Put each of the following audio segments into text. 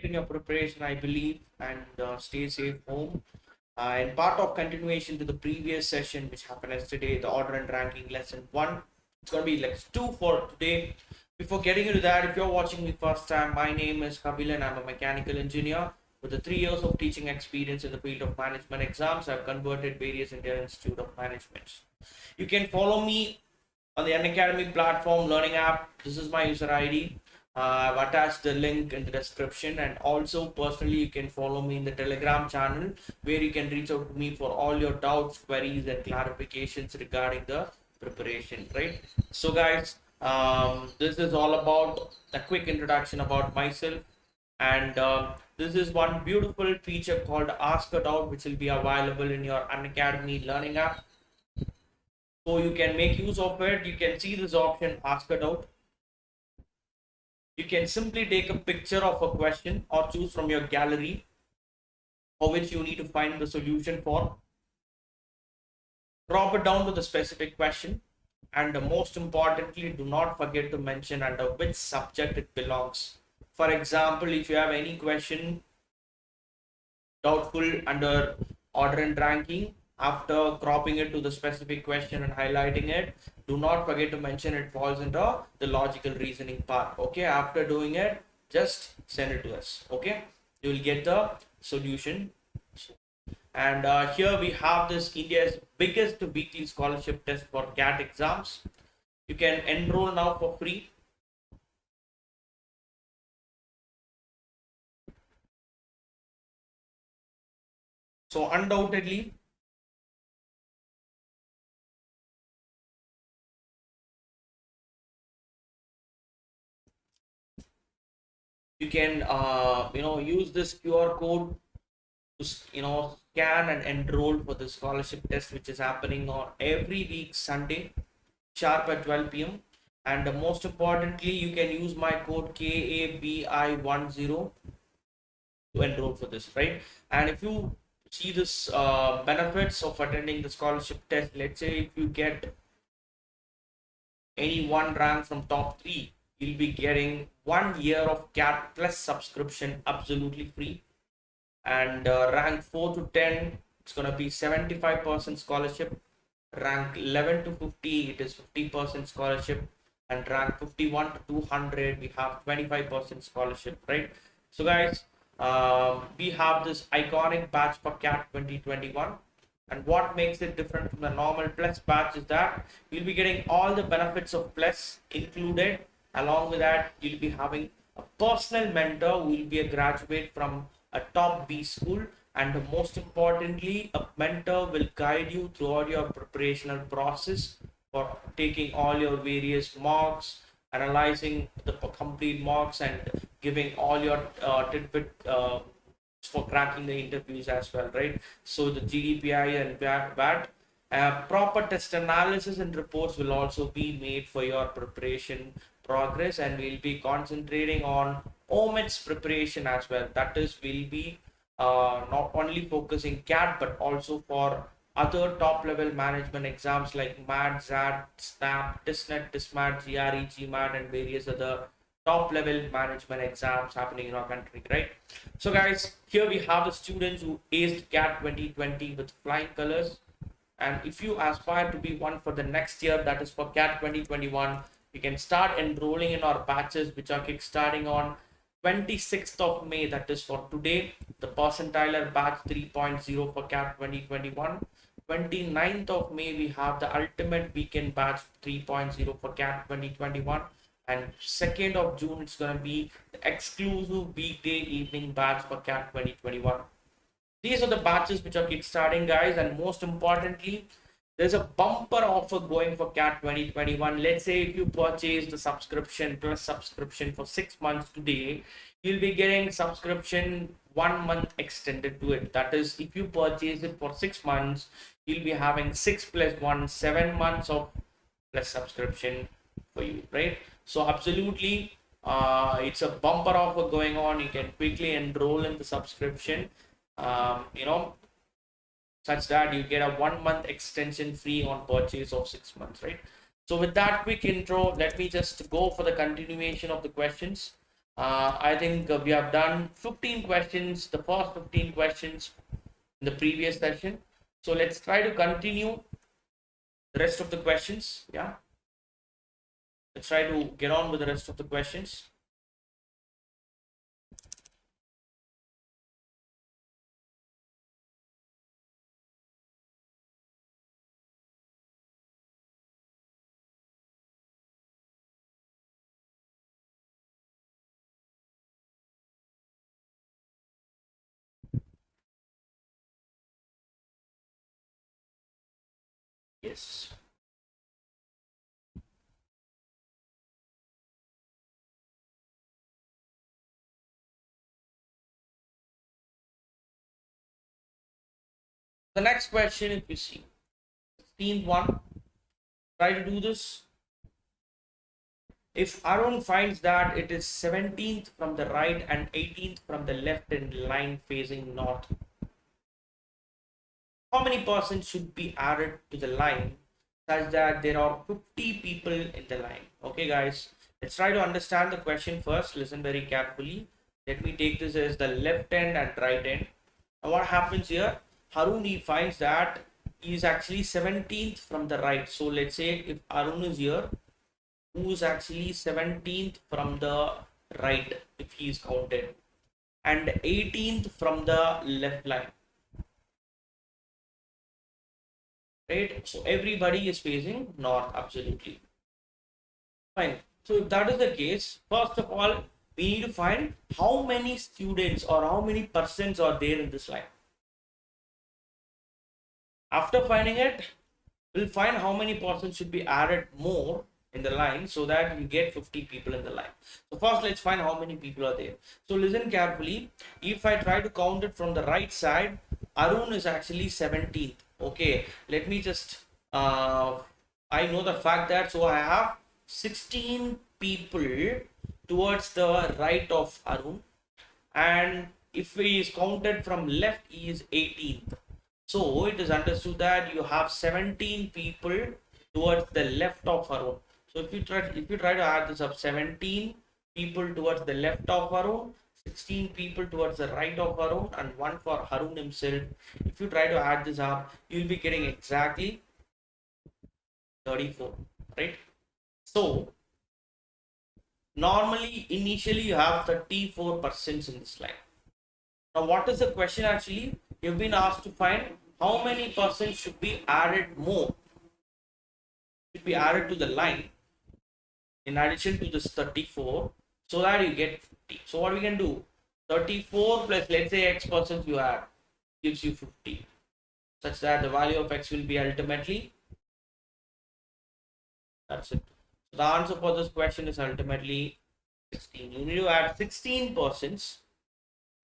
In your preparation, I believe, and stay safe home. And part of continuation to the previous session, which happened yesterday, the order and ranking lesson one. It's going to be lesson two for today. Before getting into that, if you're watching me first time, my name is Kabilan. I'm a mechanical engineer with the 3 years of teaching experience in the field of management exams. I've converted various Indian Institute of Management. You can follow me on the Unacademy platform learning app. This is my user ID. I've attached the link in the description, and also personally you can follow me in the Telegram channel where you can reach out to me for all your doubts, queries and clarifications regarding the preparation, right? So guys, this is all about a quick introduction about myself, and this is one beautiful feature called Ask a Doubt, which will be available in your Unacademy Learning app. So you can make use of it. You can see this option, Ask a Doubt. You can simply take a picture of a question or choose from your gallery for which you need to find the solution for. Drop it down to the specific question, and most importantly, do not forget to mention under which subject it belongs. For example, if you have any question doubtful under order and ranking, after cropping it to the specific question and highlighting it, do not forget to mention it falls into the logical reasoning part. Okay, after doing it, just send it to us. Okay, you will get the solution. And here we have this India's biggest weekly scholarship test for CAT exams. You can enroll now for free. So undoubtedly, you can use this QR code to scan and enroll for the scholarship test, which is happening on every week Sunday sharp at 12 p.m. and most importantly, you can use my code KABI10 to enroll for this, right? And if you see this benefits of attending the scholarship test, let's say if you get any one rank from top 3, you'll be getting 1 year of CAT plus subscription absolutely free. And rank 4 to 10, it's going to be 75% scholarship. Rank 11 to 50, it is 50% scholarship. And rank 51 to 200, we have 25% scholarship, right? So guys, we have this iconic batch for CAT 2021. And what makes it different from the normal plus batch is that you'll be getting all the benefits of plus included. Along with that, you'll be having a personal mentor who will be a graduate from a top B school, and most importantly, a mentor will guide you throughout your preparational process for taking all your various mocks, analyzing the complete mocks, and giving all your tidbit for cracking the interviews as well, right? So the GDPI and VAT. Proper test analysis and reports will also be made for your preparation progress, and we'll be concentrating on OMIT's preparation as well. That is, we'll be not only focusing CAT but also for other top level management exams like MAT, ZAT, SNAP, TISNET, TISMAT, GRE, GMAT, and various other top level management exams happening in our country, right? So guys, here we have the students who aced CAT 2020 with flying colors. And if you aspire to be one for the next year, that is for CAT 2021, you can start enrolling in our batches, which are kickstarting on 26th of May, that is for today, the percentiler batch 3.0 for CAT 2021. 29th of May, we have the ultimate weekend batch 3.0 for CAT 2021. And 2nd of June, it's going to be the exclusive weekday evening batch for CAT 2021. These are the batches which are kickstarting, guys, and most importantly, there's a bumper offer going for CAT 2021. Let's say if you purchase the subscription plus subscription for 6 months today, you'll be getting subscription 1 month extended to it. That is, if you purchase it for 6 months, you'll be having 6 plus 1, 7 months of plus subscription for you, right? So absolutely, it's a bumper offer going on. You can quickly enroll in the subscription. Such that you get a 1 month extension free on purchase of 6 months, right? So with that quick intro, let me just go for the continuation of the questions. I think we have done 15 questions, the first 15 questions in the previous session. So let's try to continue the rest of the questions. Yeah, let's try to get on with the rest of the questions. Yes. The next question, if you see, 16th one, try to do this. If Arun finds that it is 17th from the right and 18th from the left in line facing north, how many persons should be added to the line such that there are 50 people in the line? Okay, guys, let's try to understand the question first. Listen very carefully. Let me take this as the left end and right end. And what happens here? Harun, he finds that he is actually 17th from the right. So let's say if Arun is here, who is actually 17th from the right if he is counted, and 18th from the left line, right? So everybody is facing north. Absolutely fine. So if that is the case, first of all, we need to find how many students or how many persons are there in this line. After finding it, we'll find how many persons should be added more in the line so that you get 50 people in the line. So first, let's find how many people are there. So listen carefully. If I try to count it from the right side, Arun is actually 17th. Okay, let me just I know the fact that, so I have 16 people towards the right of Arun, and if he is counted from left, he is 18th. So it is understood that you have 17 people towards the left of Arun. So if you try to add this up, 17 people towards the left of Arun, 16 people towards the right of Arun, and one for Harun himself. If you try to add this up, you will be getting exactly 34, right? So normally, initially you have 34% in this line. Now, what is the question actually? You've been asked to find how many persons should be added more, should be added to the line in addition to this 34, so that you get 50. So what we can do, 34 plus let's say x persons you add gives you 50, such that the value of x will be ultimately, that's it. So the answer for this question is ultimately 16. You need to add 16 persons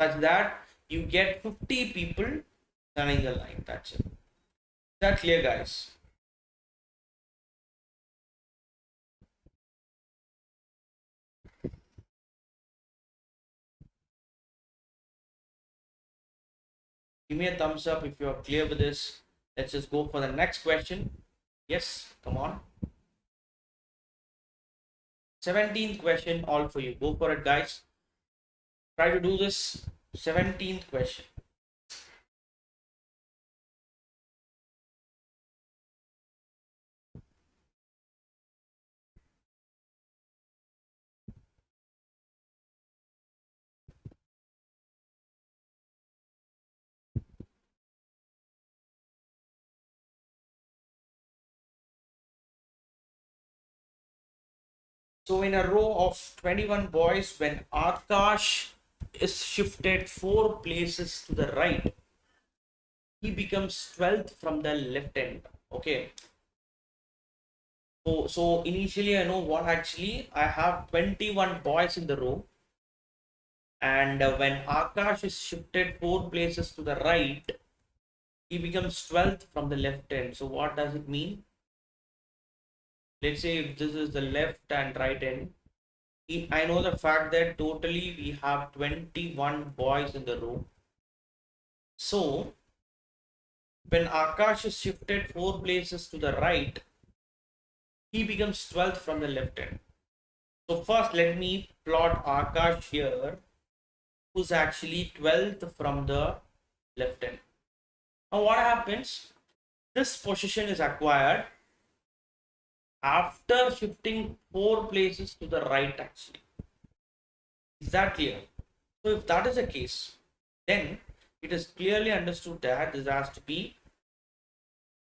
such that you get 50 people running the line. That's it. Is that clear, guys? Give me a thumbs up if you're clear with this. Let's just go for the next question. Yes, come on. 17th question, all for you. Go for it, guys. Try to do this. 17th question. So in a row of 21 boys, when Akash is shifted 4 places to the right, he becomes 12th from the left end. Okay. So initially I know what actually I have 21 boys in the row, and when Akash is shifted 4 places to the right, he becomes 12th from the left end. So what does it mean? Let's say if this is the left and right end, I know the fact that totally we have 21 boys in the row. So when Akash is shifted 4 places to the right, he becomes 12th from the left end. So first, let me plot Akash here, who's actually 12th from the left end. Now what happens? This position is acquired after shifting 4 places to the right actually. Is that clear? So if that is the case, then it is clearly understood that this has to be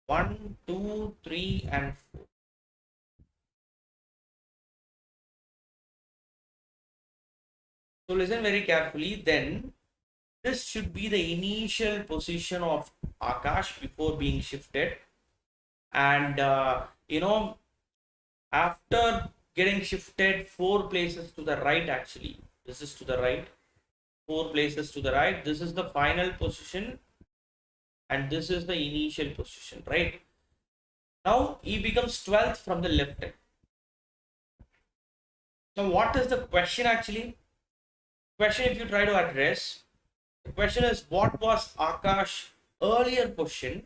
1, 2, 3 and 4. So listen very carefully. Then this should be the initial position of Akash before being shifted. And after getting shifted 4 places to the right actually, this is to the right, 4 places to the right, this is the final position and this is the initial position, right? Now he becomes 12th from the left end. Now what is the question actually? Question, if you try to address, the question is, what was Akash earlier position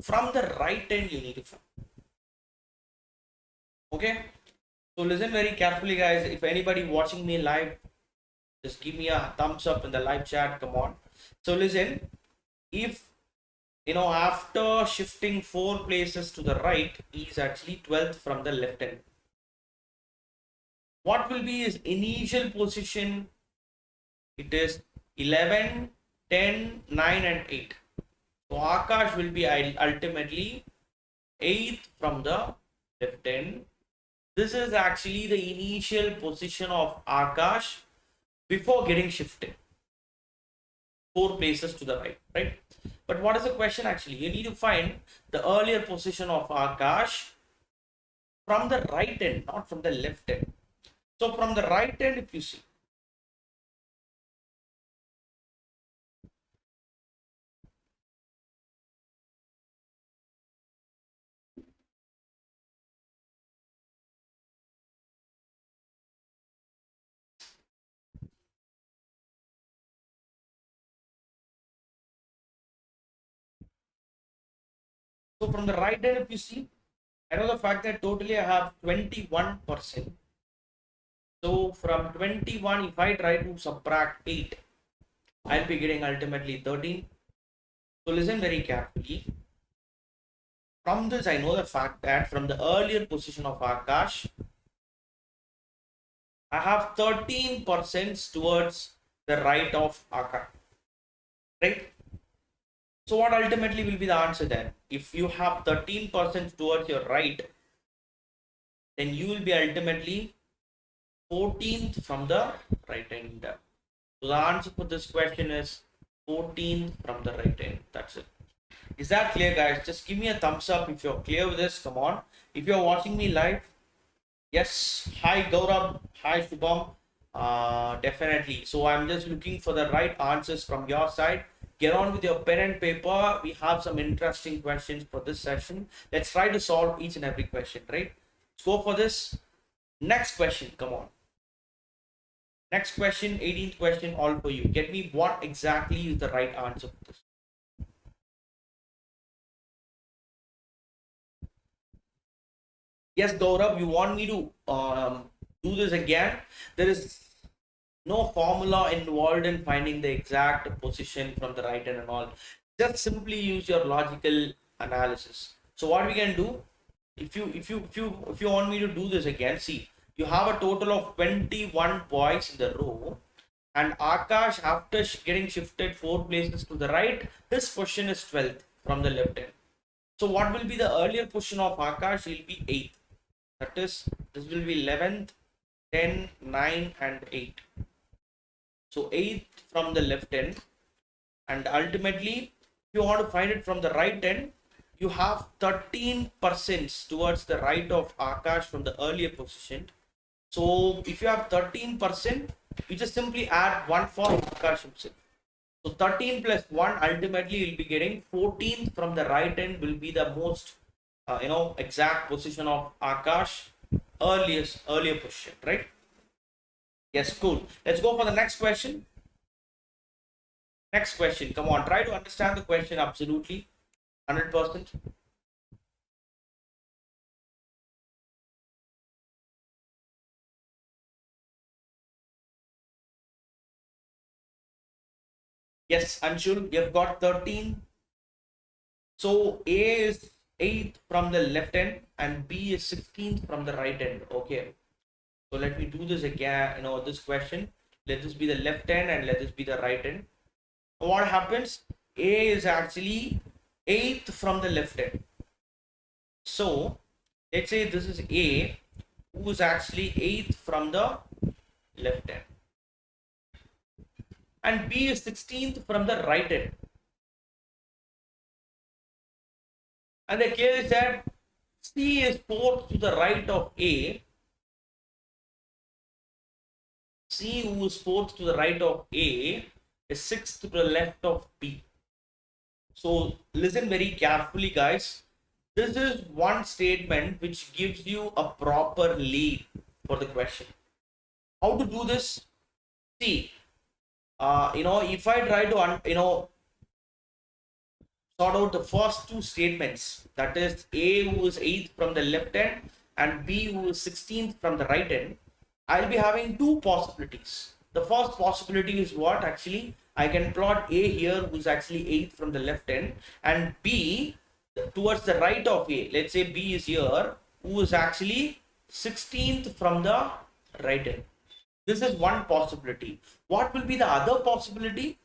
from the right end you need to find. Okay, so listen very carefully guys. If anybody watching me live, just give me a thumbs up in the live chat. Come on. So listen, if after shifting 4 places to the right, he is actually 12th from the left end. What will be his initial position? It is 11, 10, 9 and 8. So Akash will be ultimately 8th from the left end. This is actually the initial position of Akash before getting shifted 4 places to the right? But what is the question actually? You need to find the earlier position of Akash from the right end, not from the left end. So from the right end, if you see, so from the right end, if you see, I know the fact that totally I have 21%. So from 21, if I try to subtract 8, I'll be getting ultimately 13. So listen very carefully. From this, I know the fact that from the earlier position of Akash, I have 13% towards the right of Akash, right? So what ultimately will be the answer then? If you have 13% towards your right, then you will be ultimately 14th from the right end. So the answer for this question is 14th from the right end. That's it. Is that clear guys? Just give me a thumbs up if you're clear with this. Come on. If you're watching me live, yes. Hi Gaurav. Hi Shubham. Definitely. So I'm just looking for the right answers from your side. Get on with your pen and paper. We have some interesting questions for this session. Let's try to solve each and every question, right? Let's go for this. Next question. Come on. Next question, 18th question, all for you. Get me what exactly is the right answer for this. Yes, Gaurav, you want me to do this again? There is no formula involved in finding the exact position from the right end and all. Just simply use your logical analysis. So what we can do, if you want me to do this again, see, you have a total of 21 points in the row, and Akash, after getting shifted 4 places to the right, his position is 12th from the left end. So what will be the earlier position of Akash? Will be 8th. That is, this will be 11th, 10, 9 and 8. So 8th from the left end, and ultimately if you want to find it from the right end, you have 13% towards the right of Akash from the earlier position. So if you have 13%, you just simply add 1 for Akash himself. So 13 plus 1, ultimately you'll be getting 14th from the right end will be the most exact position of Akash earlier position, right? Yes, cool. Let's go for the next question. Next question. Come on, try to understand the question absolutely 100%. Yes, Anshul, you've got 13. So A is 8th from the left end and B is 16th from the right end. Okay. So let me do this again, this question. Let this be the left end and let this be the right end. What happens? A is actually 8th from the left end. So let's say this is A, who is actually 8th from the left end. And B is 16th from the right end. And they clearly said C is 4th to the right of A. C, who is 4th to the right of A, is 6th to the left of B. So listen very carefully, guys. This is one statement which gives you a proper lead for the question. How to do this? See, if I try to, sort out the first two statements, that is A who is 8th from the left end and B who is 16th from the right end, I'll be having two possibilities. The first possibility is what? Actually, I can plot A here who's actually 8th from the left end and B towards the right of A. Let's say B is here, who is actually 16th from the right end. This is one possibility. What will be the other possibility?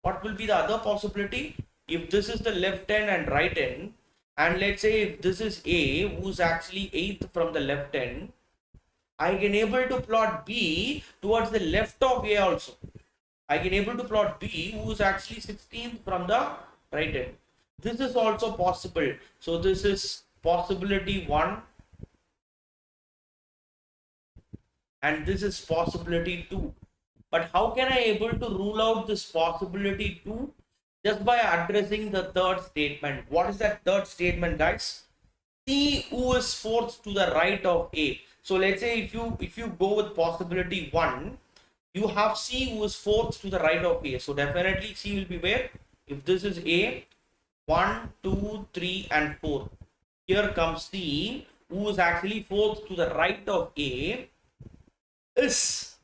What will be the other possibility? If this is the left end and right end, and let's say if this is A, who's actually 8th from the left end, I can able to plot B towards the left of A also. I can able to plot B, who's actually 16th from the right end. This is also possible. So this is possibility 1 and this is possibility 2. But how can I able to rule out this possibility 2? Just by addressing the third statement. What is that third statement, guys? C who is 4th to the right of A. So let's say if you go with possibility 1, you have C who is 4th to the right of A. So definitely C will be where? If this is A, 1, 2, 3 and 4. Here comes C who is actually 4th to the right of A. Is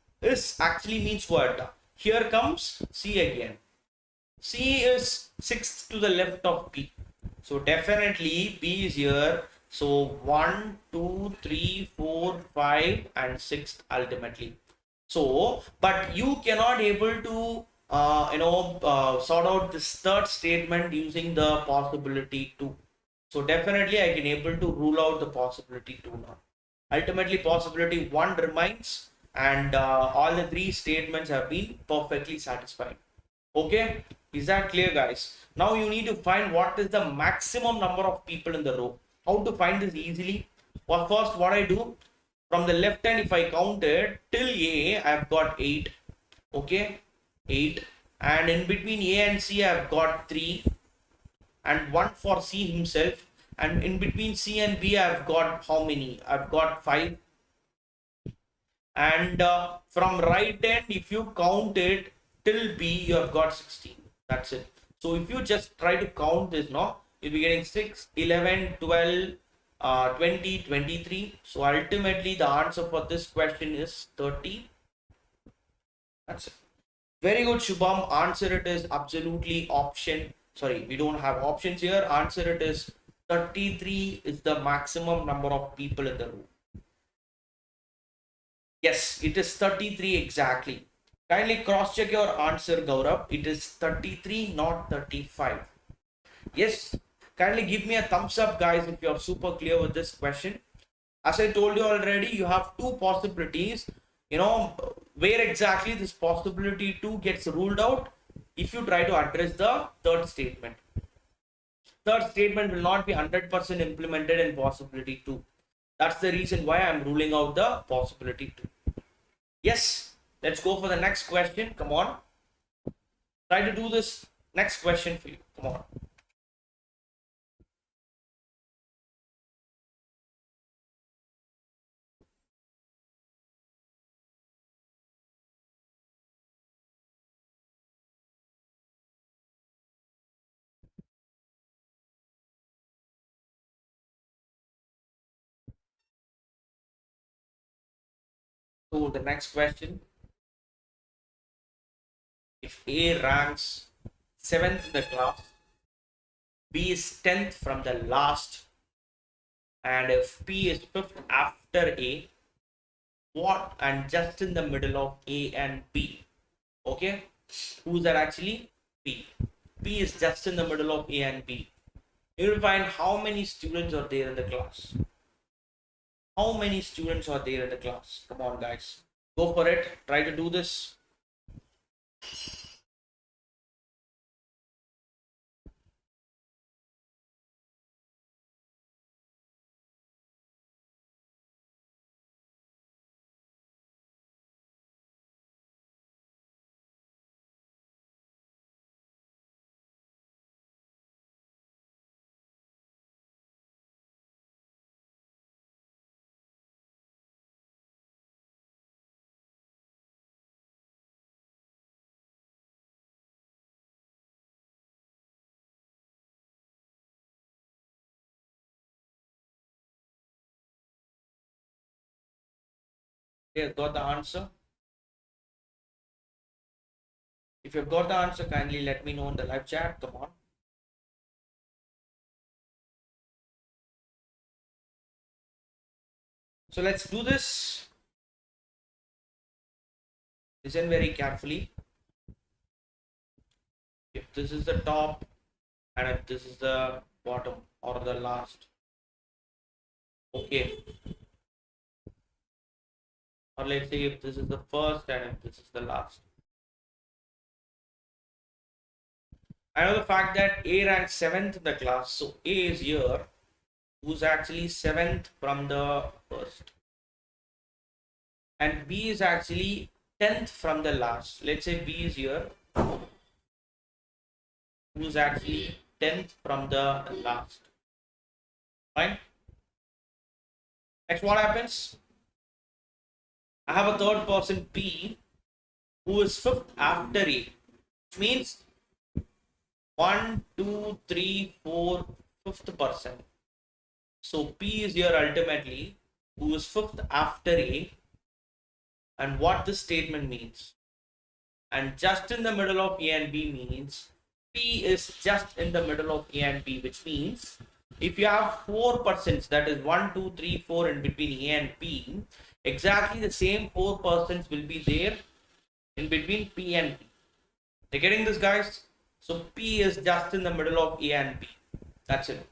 actually means what? Here comes C again. C is 6th to the left of B. So definitely B is here. So 1, 2, 3, 4, 5 and 6th ultimately. So, but you cannot able to sort out this third statement using the possibility 2. So definitely I can able to rule out the possibility 2 now. Ultimately possibility 1 remains and all the three statements have been perfectly satisfied. Okay, is that clear, guys? Now you need to find what is the maximum number of people in the row. How to find this easily? Well, first what I do, from the left hand, if I counted till A, I've got 8. Okay, 8. And in between A and C, I've got 3 and 1 for C himself. And in between C and B, I've got how many? I've got 5. And from right end, if you count it till B, you have got 16. That's it. So if you just try to count this, no, you'll be getting 6, 11, 12, 20, 23. So ultimately the answer for this question is 30. That's it. Very good, Shubham. Answer it is absolutely option. Sorry, we don't have options here. Answer it is 33 is the maximum number of people in the room. Yes, it is 33 exactly. Kindly cross check your answer, Gaurav. It is 33, not 35. Yes, kindly give me a thumbs up, guys, if you're super clear with this question. As I told you already, you have two possibilities. Where exactly this possibility 2 gets ruled out if you try to address the third statement. Third statement will not be 100% implemented in possibility 2. That's the reason why I'm ruling out the possibility 2. Yes, let's go for the next question. Come on. Try to do this next question for you. Come on. So the next question. If A ranks 7th in the class, B is 10th from the last, and if P is 5th after A, what and just in the middle of A and B? Okay, who's that actually? P. P is just in the middle of A and B. You will find how many students are there in the class. How many students are there in the class? Come on, guys. Go for it. Try to do this. Okay, got the answer? If you've got the answer, kindly let me know in the live chat. Come on. So let's do this. Listen very carefully. If this is the top and if this is the bottom or the last. Okay. Or let's say if this is the first and if this is the last. I know the fact that A ranks 7th in the class, so A is here, who's actually 7th from the first. And B is actually 10th from the last. Let's say B is here, who's actually 10th from the last. Fine. Next, what happens? I have a third person P who is 5th after A, which means 1, 2, 3, 4, 5th person. So P is here ultimately, who is 5th after A, and what this statement means. And just in the middle of A and B means P is just in the middle of A and B, which means if you have 4%, that is 1, 2, 3, 4 in between A and B, exactly the same 4% will be there in between P and B. You're getting this, guys? So P is just in the middle of A and B. That's it.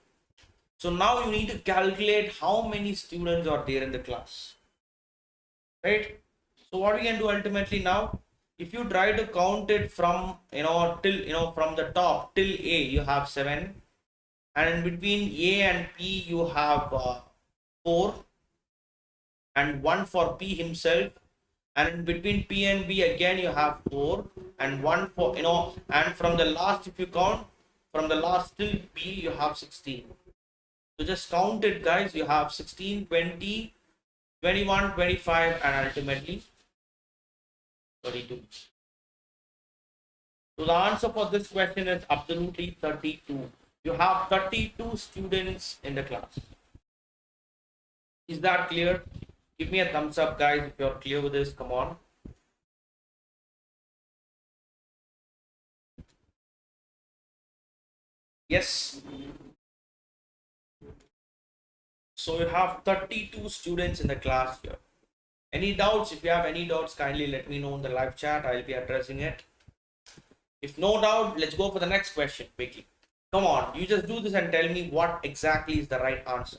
So now you need to calculate how many students are there in the class, right? So what we can do ultimately now, if you try to count it from till from the top till A, you have 7, and in between A and P you have 4, and 1 for P himself, and in between P and B again you have 4 and 1 for and from the last, if you count from the last till B, you have 16. So just count it, guys. You have 16, 20, 21, 25, and ultimately 32. So the answer for this question is absolutely 32. You have 32 students in the class. Is that clear? Give me a thumbs up, guys, if you're clear with this. Come on. Yes. So you have 32 students in the class here. Any doubts? If you have any doubts, kindly let me know in the live chat. I'll be addressing it. If no doubt, let's go for the next question quickly. Come on, you just do this and tell me what exactly is the right answer.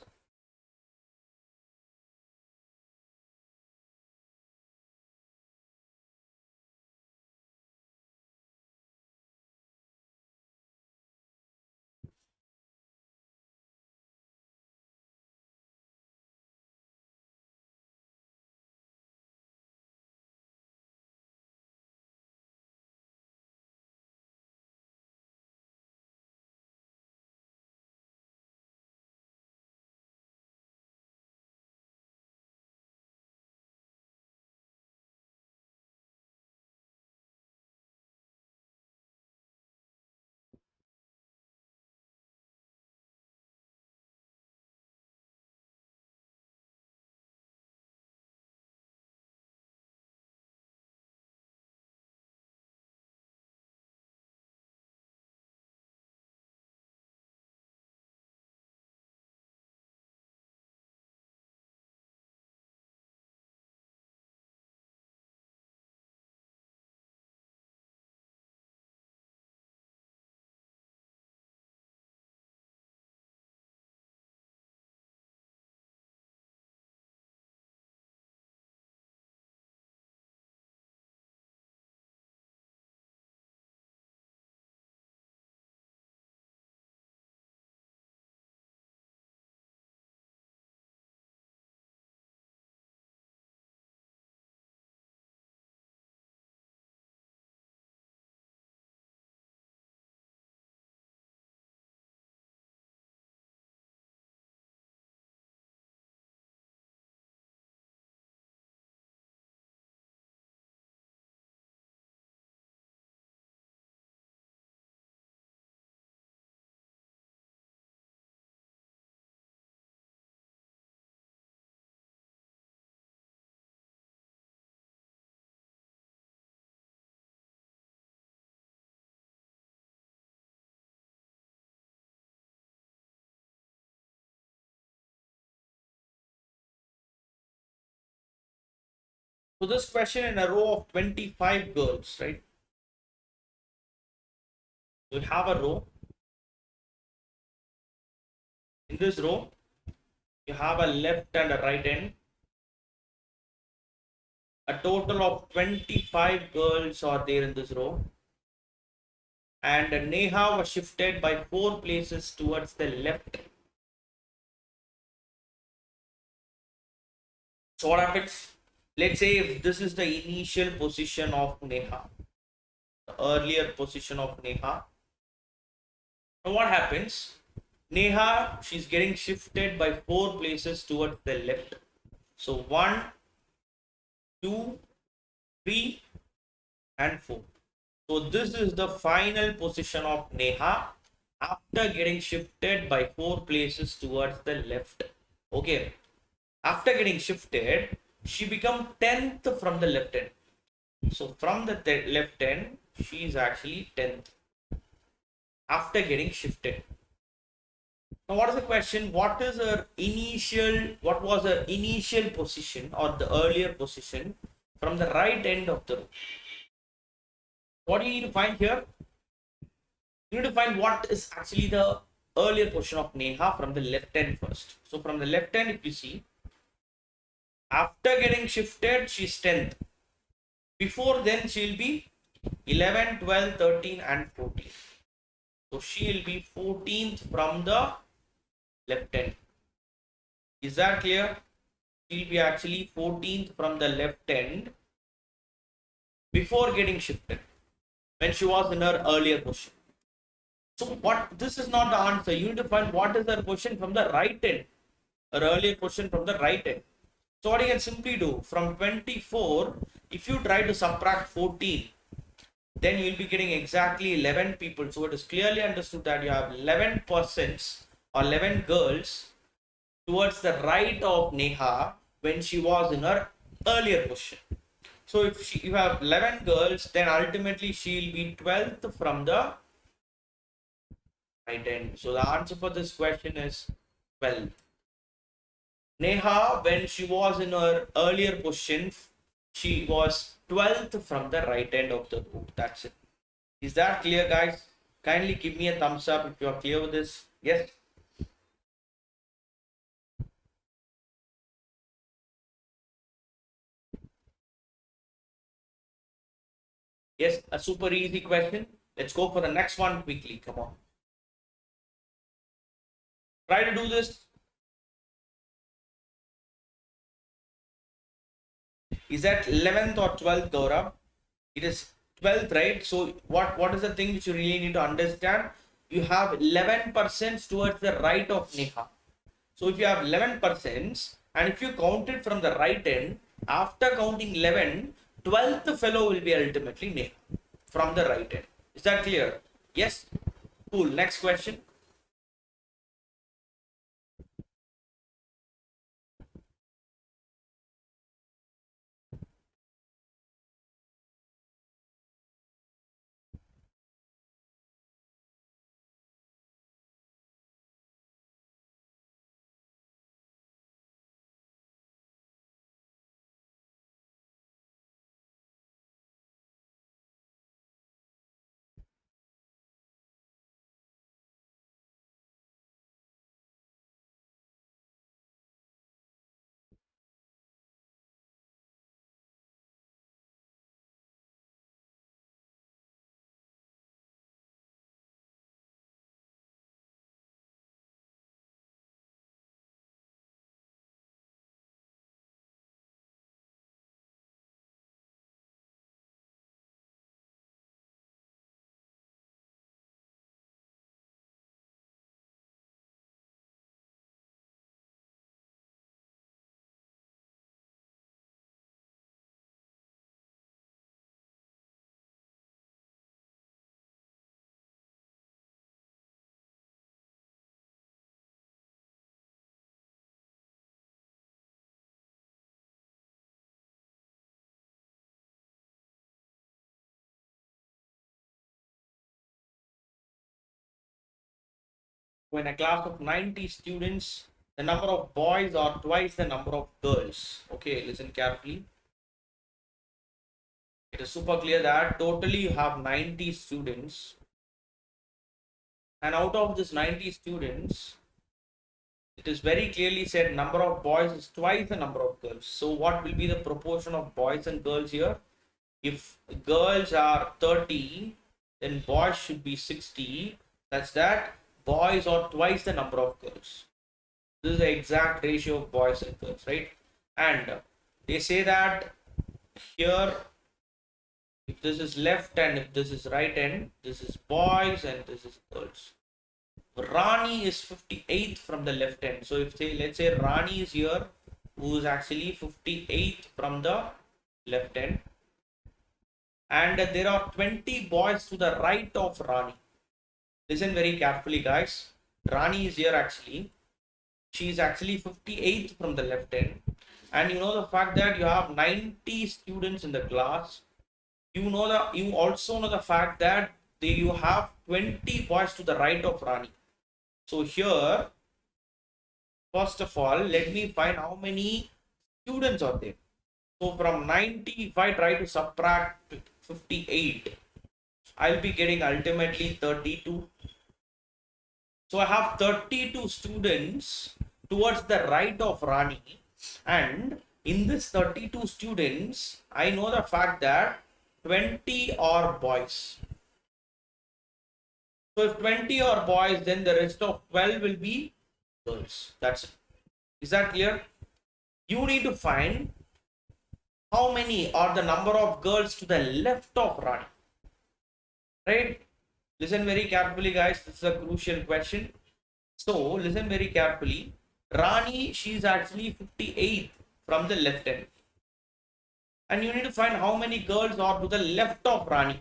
So this question in a row of 25 girls, right? You have a row. In this row, you have a left and a right end. A total of 25 girls are there in this row. And Neha was shifted by 4 places towards the left. So what happens? Let's say if this is the initial position of Neha, the earlier position of Neha. Now what happens? Neha, she's getting shifted by 4 places towards the left. So 1, 2, 3 and 4. So this is the final position of Neha after getting shifted by 4 places towards the left. Okay. After getting shifted, she become 10th from the left end. So from the left end, she is actually 10th after getting shifted. Now what is the question? What was her initial position or the earlier position from the right end of the row? What do you need to find here? You need to find what is actually the earlier position of Neha from the left end first. So from the left end, if you see, after getting shifted, she's 10th. Before then, she'll be 11, 12, 13 and 14. So she'll be 14th from the left end. Is that clear? She'll be actually 14th from the left end before getting shifted when she was in her earlier position. So what? This is not the answer. You need to find what is her position from the right end, her earlier position from the right end. So what you can simply do, from 24, if you try to subtract 14, then you'll be getting exactly 11 people. So it is clearly understood that you have 11 persons or 11 girls towards the right of Neha when she was in her earlier position. So if you have 11 girls, then ultimately she'll be 12th from the right end. So the answer for this question is 12. Neha, when she was in her earlier position, she was 12th from the right end of the row. That's it. Is that clear, guys? Kindly give me a thumbs up if you are clear with this. Yes. Yes, a super easy question. Let's go for the next one quickly. Come on. Try to do this. Is that 11th or 12th, Gaurav? It is 12th, right? So what is the thing which you really need to understand? You have 11% towards the right of Neha. So if you have 11% and if you count it from the right end, after counting 11, 12th fellow will be ultimately Neha from the right end. Is that clear? Yes? Cool. Next question. In a class of 90 students, the number of boys are twice the number of girls. Okay, listen carefully. It is super clear that totally you have 90 students, and out of this 90 students, it is very clearly said number of boys is twice the number of girls. So what will be the proportion of boys and girls here? If girls are 30, then boys should be 60. That's that boys are twice the number of girls. This is the exact ratio of boys and girls, right? And they say that here, if this is left and if this is right end, this is boys and this is girls. Rani is 58th from the left end. So if say, let's say Rani is here, who is actually 58th from the left end, and there are 20 boys to the right of Rani. Listen very carefully, guys. Rani is here actually. She is actually 58th from the left end, and you know the fact that you have 90 students in the class. You also know the fact that you have 20 boys to the right of Rani. So here, first of all, let me find how many students are there. So from 90, if I try to subtract 58, I'll be getting ultimately 32. So I have 32 students towards the right of Rani, and in this 32 students, I know the fact that 20 are boys. So if 20 are boys, then the rest of 12 will be girls. That's it. Is that clear? You need to find how many are the number of girls to the left of Rani. Right? Listen very carefully, guys. This is a crucial question. So listen very carefully. Rani, she is actually 58th from the left end. And you need to find how many girls are to the left of Rani.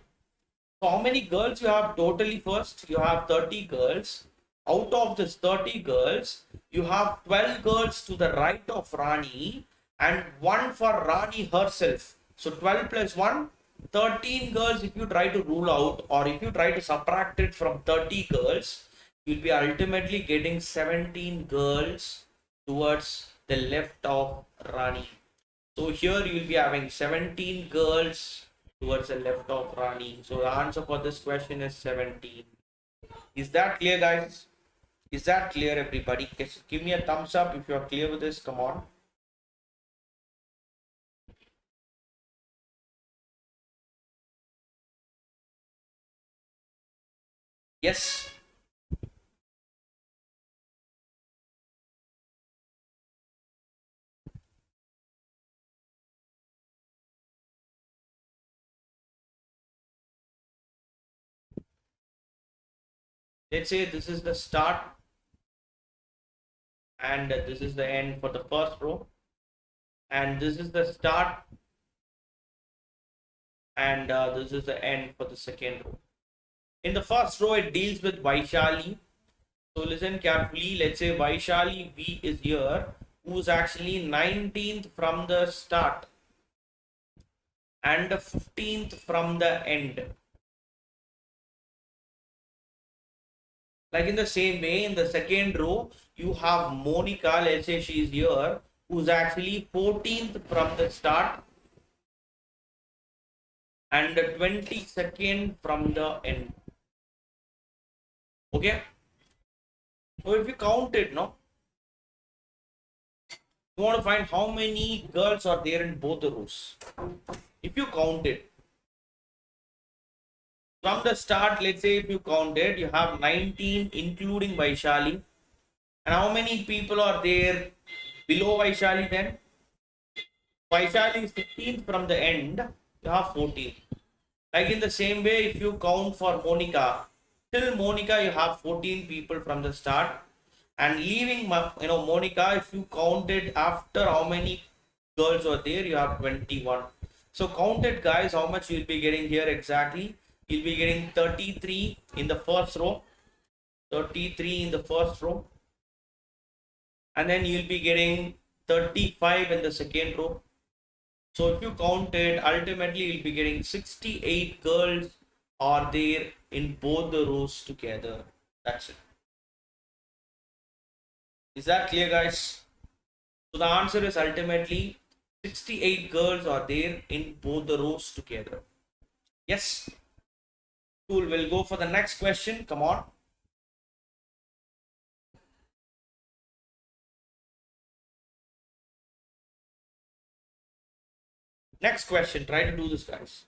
So how many girls you have totally first? You have 30 girls. Out of this 30 girls, you have 12 girls to the right of Rani and 1 for Rani herself. So 12 plus 1, 13 girls if you try to rule out, or if you try to subtract it from 30 girls, you'll be ultimately getting 17 girls towards the left of Rani. So here you will be having 17 girls towards the left of Rani. So the answer for this question is 17. Is that clear, guys? Is that clear, everybody? Give me a thumbs up if you are clear with this. Come on. Yes. Let's say this is the start and this is the end for the first row, and this is the start and this is the end for the second row. In the first row, it deals with Vaishali. So listen carefully. Let's say Vaishali V is here, who's actually 19th from the start and 15th from the end. Like in the same way, in the second row, you have Monica, let's say she's here, who's actually 14th from the start and 22nd from the end. Okay? So if you count it, no? You want to find how many girls are there in both the rows. If you count it, from the start, let's say if you count it, you have 19 including Vaishali. And how many people are there below Vaishali then? Vaishali is 15th from the end, you have 14. Like in the same way, if you count for Monica, till Monica you have 14 people from the start. And leaving Monica, if you count it after how many girls are there, you have 21. So count it, guys, how much you'll be getting here exactly. You'll be getting 33 in the first row, 33 in the first row, and then you'll be getting 35 in the second row. So if you count it, ultimately you'll be getting 68 girls are there in both the rows together. That's it. Is that clear, guys? So the answer is ultimately 68 girls are there in both the rows together. Yes. Cool. We'll go for the next question. Come on. Next question. Try to do this, guys.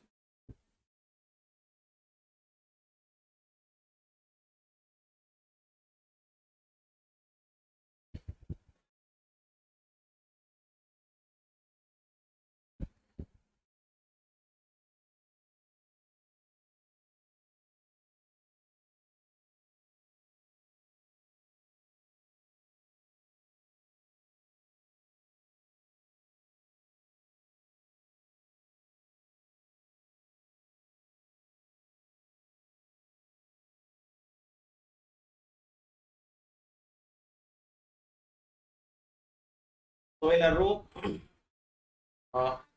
So in a row,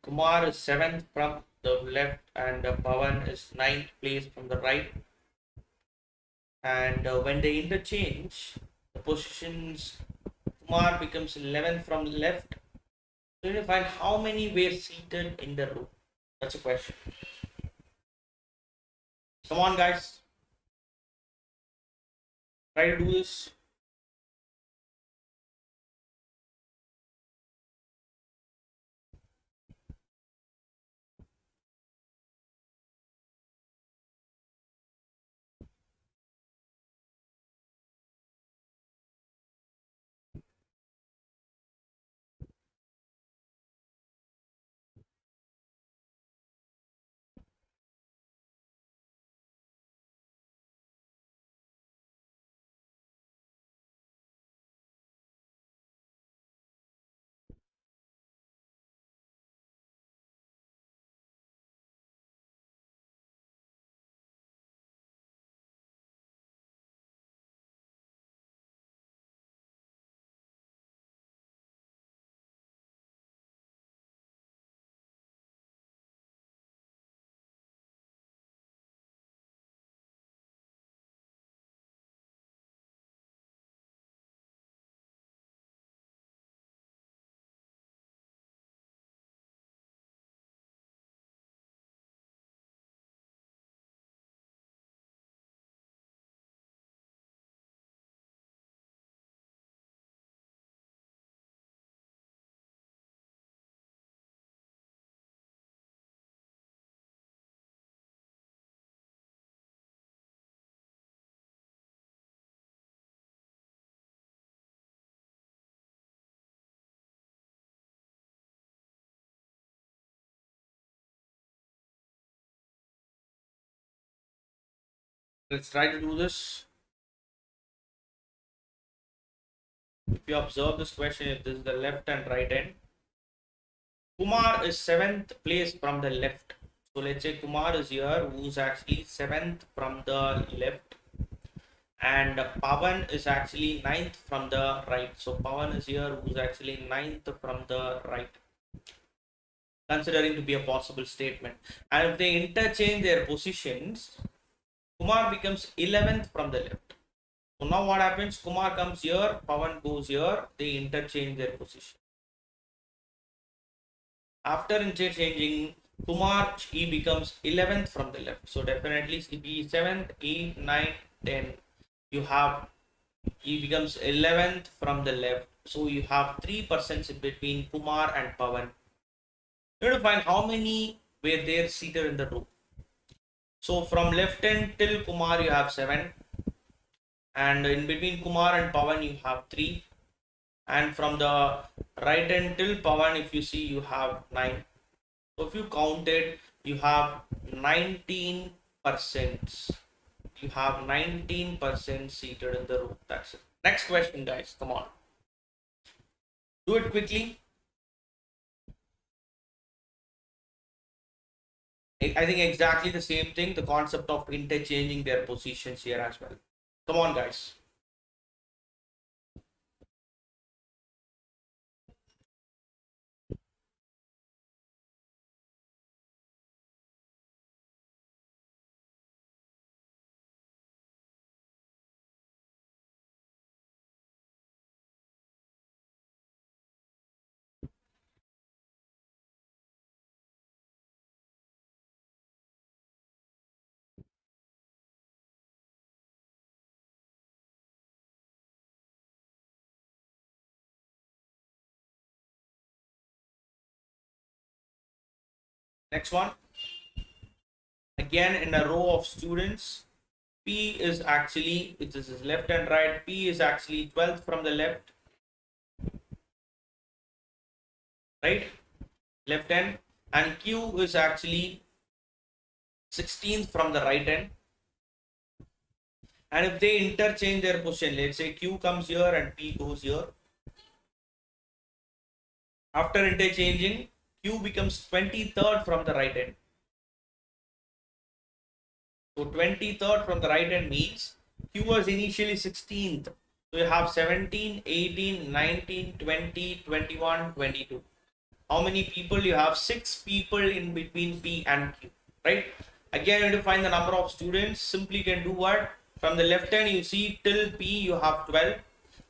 Kumar is 7th from the left and Pawan is 9th place from the right. And when they interchange, the positions, Kumar becomes 11th from the left. So you find how many were seated in the row. That's a question. Come on, guys. Try to do this. Let's try to do this. If you observe this question, if this is the left and right end, Kumar is 7th place from the left. So let's say Kumar is here, who's actually 7th from the left. And Pawan is actually 9th from the right. So Pawan is here, who's actually 9th from the right. Considering to be a possible statement. And if they interchange their positions, Kumar becomes 11th from the left. So now what happens? Kumar comes here, Pawan goes here, they interchange their position. After interchanging, Kumar, he becomes 11th from the left. So definitely if he is 7th, 8, 9, 10, you have, he becomes 11th from the left. So you have 3% in between Kumar and Pawan. You have to find how many were there seated in the row. So from left end till Kumar you have 7, and in between Kumar and Pawan you have 3, and from the right end till Pawan if you see you have 9. So if you count it, you have 19%. You have 19% seated in the room. That's it. Next question, guys. Come on. Do it quickly. I think exactly the same thing, the concept of interchanging their positions here as well. Come on, guys. Next one. Again, in a row of students, P is actually, this is left and right, P is actually 12th from the left, right? Left end, and Q is actually 16th from the right end. And if they interchange their position, let's say Q comes here and P goes here. After interchanging, Q becomes 23rd from the right end. So 23rd from the right hand means Q was initially 16th. So you have 17, 18, 19, 20, 21, 22. How many people you have? 6 people in between P and Q, right? Again, you have to find the number of students. Simply can do what? From the left hand, you see till P you have 12,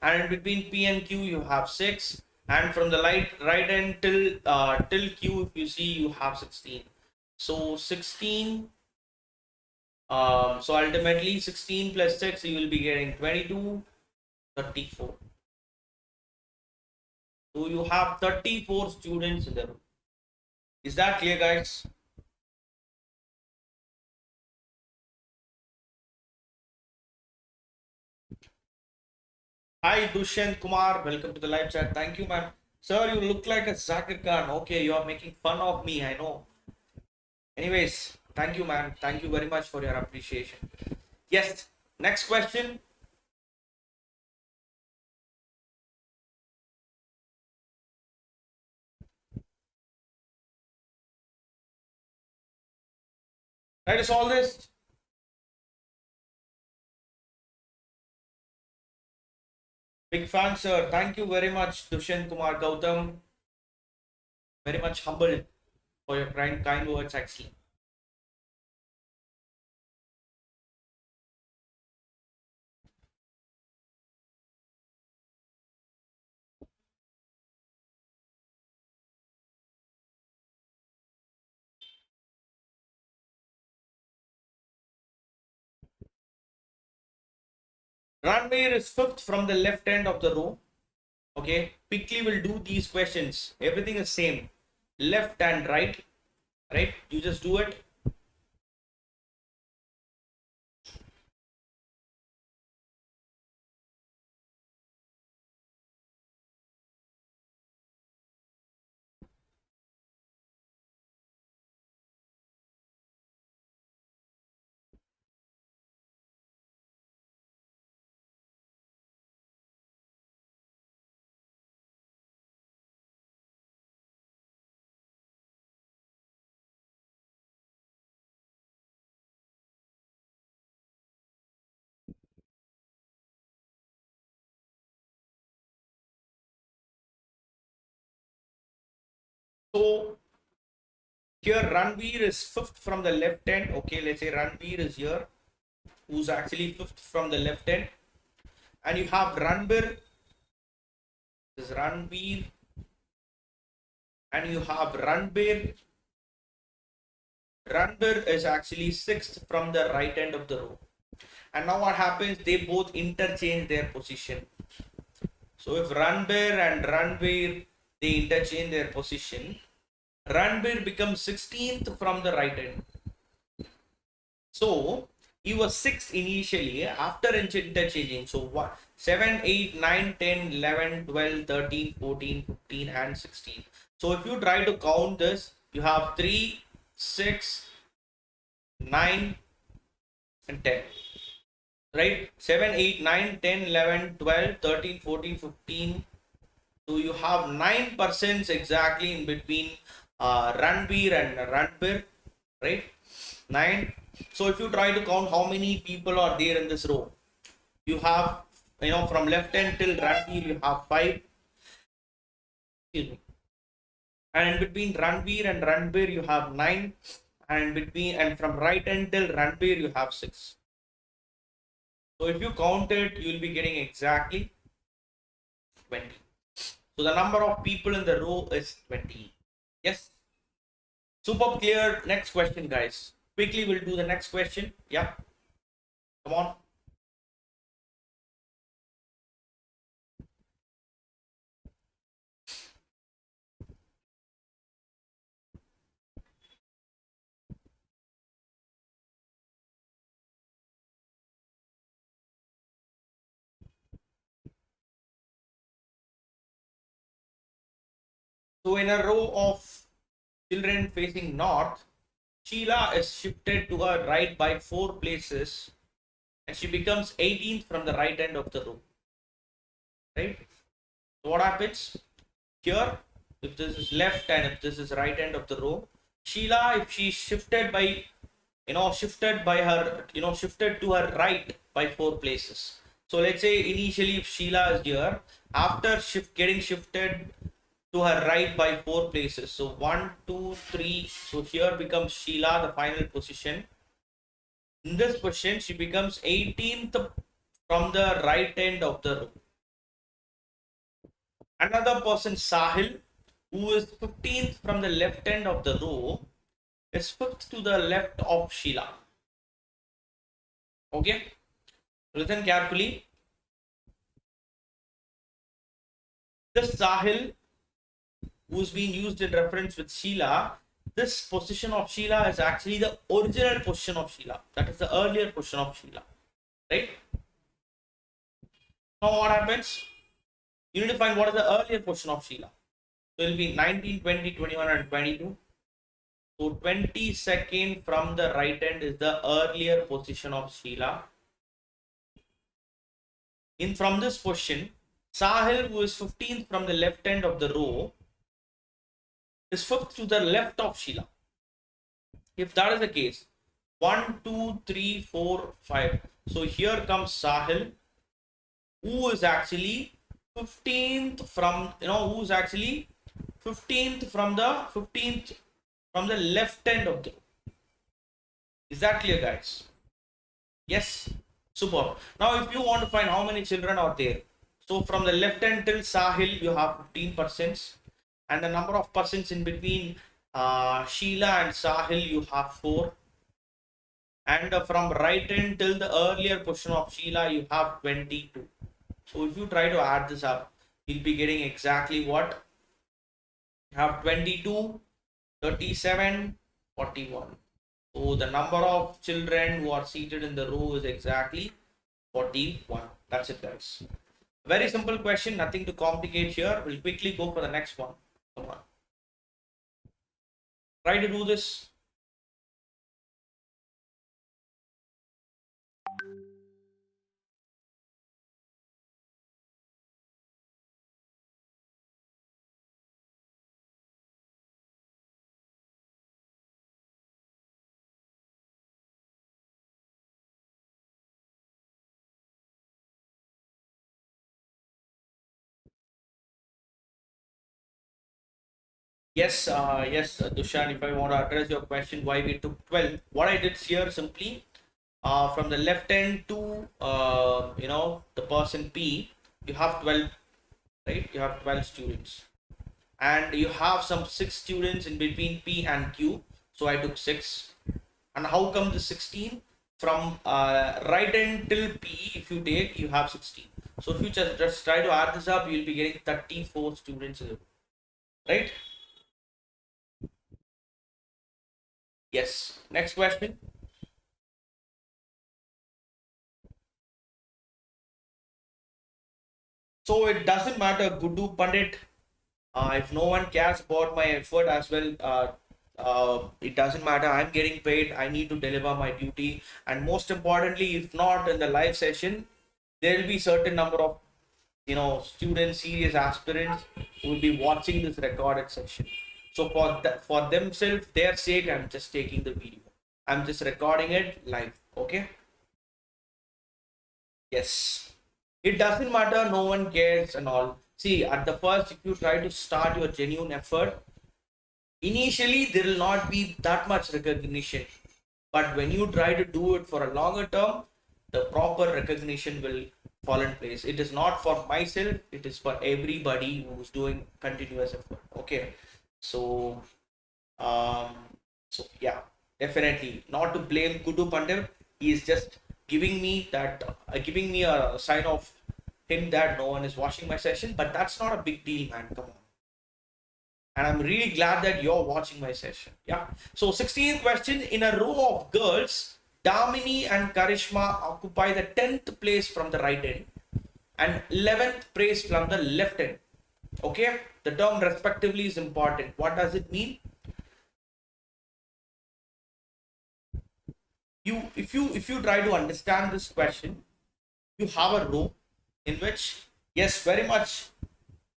and in between P and Q you have 6, and from the right hand till Q, if you see, you have 16. So 16. So ultimately 16 plus 6, you will be getting 22, 34. So you have 34 students in the room. Is that clear, guys? Hi Dushyant Kumar, welcome to the live chat. Thank you, man. Sir, you look like a Zakir Khan. Okay, you are making fun of me, I know. Anyways, thank you, man. Thank you very much for your appreciation. Yes, next question. Try to solve this. Big fan, sir. Thank you very much, Dushyant Kumar Gautam. Very much humbled for your kind words, actually. Ranveer is 5th from the left end of the row. Okay, quickly we'll do these questions. Everything is same. Left and right. Right? You just do it. So here Ranveer is 5th from the left end. Okay, let's say Ranveer is here, who's actually 5th from the left end. And you have Ranbir, this is Ranveer, and you have Ranbir. Ranbir is actually 6th from the right end of the row. And now what happens? They both interchange their position. So if Ranbir and Ranbir, they interchange their position, Ranbir becomes 16th from the right end. So he was 6 initially after interchanging. So what? 7, 8, 9, 10, 11, 12, 13, 14, 15, and 16. So if you try to count this, you have 3, 6, 9, and 10. Right? 7, 8, 9, 10, 11, 12, 13, 14, 15. So you have 9% exactly in between Ranbir and Ranbir. Right? 9. So if you try to count how many people are there in this row, you have, from left end till Ranveer, you have 5. Excuse me. And in between Ranveer and Ranbir, you have 9. And from right end till Ranbir, you have 6. So if you count it, you will be getting exactly 20. So the number of people in the row is 20. Yes. Super clear. Next question, guys. Quickly, we'll do the next question. Yeah. Come on. So in a row of children facing north, Sheila is shifted to her right by 4 places and she becomes 18th from the right end of the row. Right? So what happens here? If this is left and if this is right end of the row, Sheila, if she shifted by shifted to her right by 4 places. So let's say initially if Sheila is here, after getting shifted to her right by 4 places. So 1, 2, 3. So here becomes Sheila, the final position. In this position, she becomes 18th from the right end of the row. Another person, Sahil, who is 15th from the left end of the row, is 5th to the left of Sheila. Okay, listen carefully. This Sahil, who's being used in reference with Sheila, this position of Sheila is actually the original position of Sheila. That is the earlier position of Sheila. Right? Now what happens? You need to find what is the earlier position of Sheila. So it will be 19, 20, 21 and 22. So 22nd from the right end is the earlier position of Sheila. From this position, Sahil, who is 15th from the left end of the row, is 5th to the left of Sheila. If that is the case, 1, 2, 3, 4, 5. So here comes Sahil, who is actually 15th from who's actually 15th from the left end of the row. Is that clear, guys? Yes, super. Now if you want to find how many children are there, so from the left end till Sahil you have 15%, and the number of persons in between Sheila and Sahil you have 4, and from right end till the earlier position of Sheila you have 22. So if you try to add this up, you'll be getting exactly what? You have 22, 37, 41. So the number of children who are seated in the row is exactly 41. That's it, guys. Very simple question, nothing to complicate here. We'll quickly go for the next one. Come on. Try to do this. Yes, Dushan, if I want to address your question, why we took 12, what I did here simply, from the left end to, the person P, you have 12, right? You have 12 students. And you have some 6 students in between P and Q. So I took 6. And how come the 16? From right end till P, if you take, you have 16. So if you just try to add this up, you'll be getting 34 students, right? Yes. Next question. So it doesn't matter, Gudu Pandit, if no one cares about my effort as well, it doesn't matter. I'm getting paid. I need to deliver my duty. And most importantly, if not in the live session, there will be certain number of students, serious aspirants who will be watching this recorded session. So for themselves, their sake, I'm just taking the video. I'm just recording it live. Okay. Yes. It doesn't matter. No one cares and all. See, at the first, if you try to start your genuine effort, initially there will not be that much recognition. But when you try to do it for a longer term, the proper recognition will fall in place. It is not for myself. It is for everybody who's doing continuous effort. Okay. So yeah, definitely not to blame Kudu Pandit. He is just giving me a sign of him that no one is watching my session, but that's not a big deal, man. Come on. And I'm really glad that you're watching my session. Yeah. So 16th question, in a row of girls, Damini and Karishma occupy the 10th place from the right end and 11th place from the left end. Okay, the term respectively is important. What does it mean? If you try to understand this question, you have a row in which, yes, very much,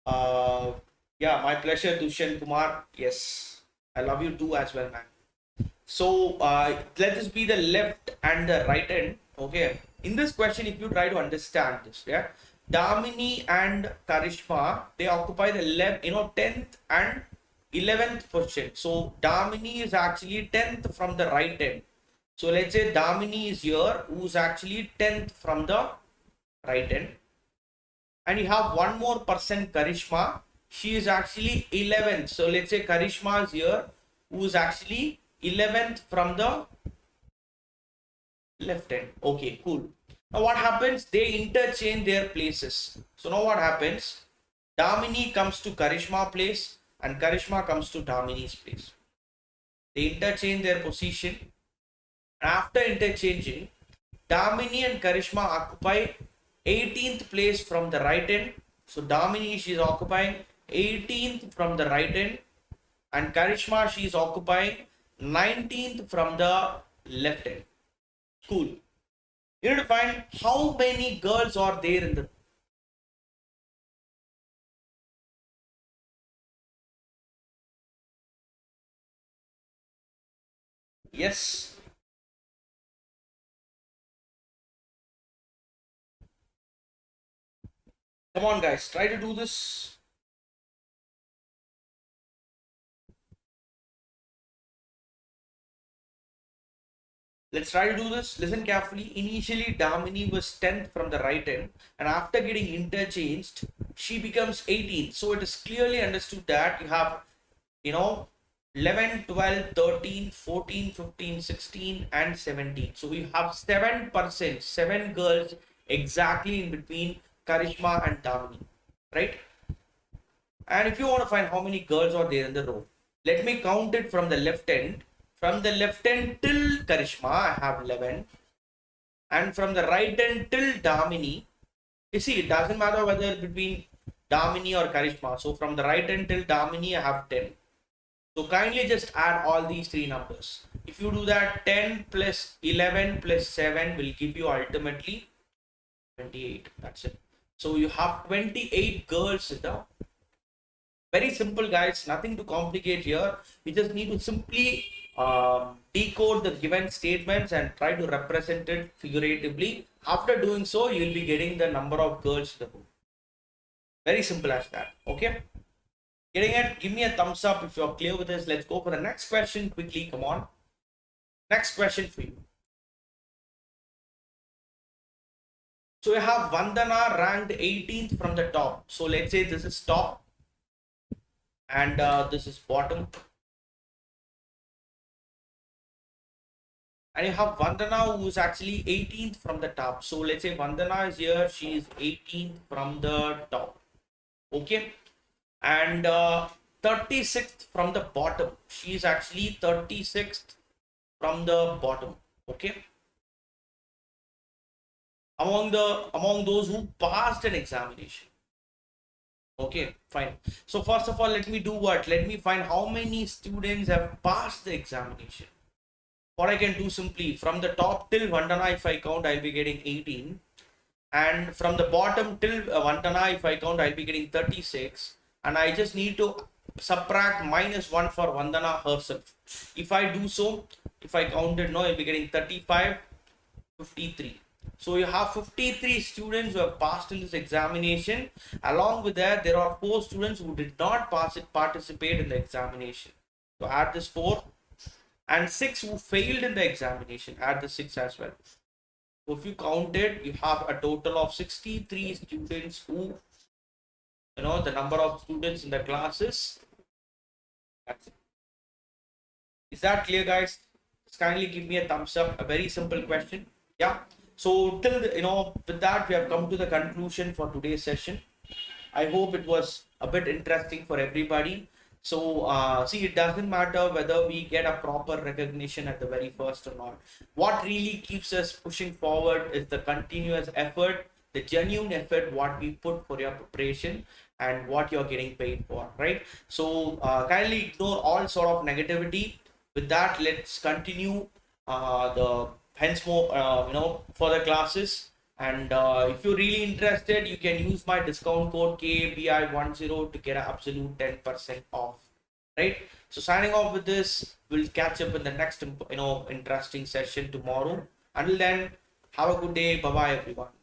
uh yeah, my pleasure, Dushan Kumar. Yes, I love you too as well, man. So let this be the left and the right end. Okay. In this question, if you try to understand this, yeah, Damini and Karishma, they occupy the left, 10th and 11th position. So Damini is actually 10th from the right end. So let's say Damini is here, who's actually 10th from the right end. And you have one more person, Karishma. She is actually 11th. So let's say Karishma is here, who is actually 11th from the left end. Okay, cool. Now what happens? They interchange their places. So now what happens? Damini comes to Karishma place and Karishma comes to Damini's place. They interchange their position. After interchanging, Damini and Karishma occupy 18th place from the right end. So Damini, she is occupying 18th from the right end, and Karishma, she is occupying 19th from the left end. Cool. You need to find how many girls are there in the. Yes. Come on, guys, try to do this. Let's try to do this. Listen carefully. Initially, Damini was 10th from the right end, and after getting interchanged, she becomes 18th. So it is clearly understood that you have, 11, 12, 13, 14, 15, 16, and 17. So we have 7%, 7 girls exactly in between Karishma and Damini, right? And if you want to find how many girls are there in the row, let me count it from the left end. From the left end till Karishma, I have 11. And from the right end till Damini, you see, it doesn't matter whether between Damini or Karishma. So from the right end till Damini, I have 10. So kindly just add all these three numbers. If you do that, 10 plus 11 plus 7 will give you ultimately 28. That's it. So you have 28 girls in the. Very simple, guys. Nothing to complicate here. You just need to simply decode the given statements and try to represent it figuratively. After doing so, you will be getting the number of girls in the room. Very simple as that. Okay. Getting it? Give me a thumbs up if you're clear with this. Let's go for the next question quickly. Come on. Next question for you. So we have Vandana ranked 18th from the top. So let's say this is top and this is bottom. And you have Vandana, who is actually 18th from the top. So let's say Vandana is here. She is 18th from the top. Okay. And 36th from the bottom. She is actually 36th from the bottom. Okay. Among those who passed an examination. Okay, fine. So first of all, let me do what? Let me find how many students have passed the examination. What I can do simply, from the top till Vandana, if I count, I'll be getting 18. And from the bottom till Vandana, if I count, I'll be getting 36. And I just need to subtract -1 for Vandana herself. If I do so, if I counted, no, I'll be getting 35, 53. So you have 53 students who have passed in this examination. Along with that, there are 4 students who did not participate in the examination. So add this 4, and 6 who failed in the examination. Add the 6 as well. So if you count it, you have a total of 63 students who, the number of students in the classes. That's it. Is that clear, guys? Just kindly give me a thumbs up. A very simple question. Yeah. So till with that, we have come to the conclusion for today's session. I hope it was a bit interesting for everybody. So see, it doesn't matter whether we get a proper recognition at the very first or not. What really keeps us pushing forward is the continuous effort, the the genuine effort what we put for your preparation and what you're getting paid for, right? So kindly ignore all sort of negativity. With that, let's continue the hence more further classes. And if you're really interested, you can use my discount code KABI10 to get an absolute 10% off, right? So signing off with this, we'll catch up in the next interesting session tomorrow. Until then, have a good day. Bye bye everyone.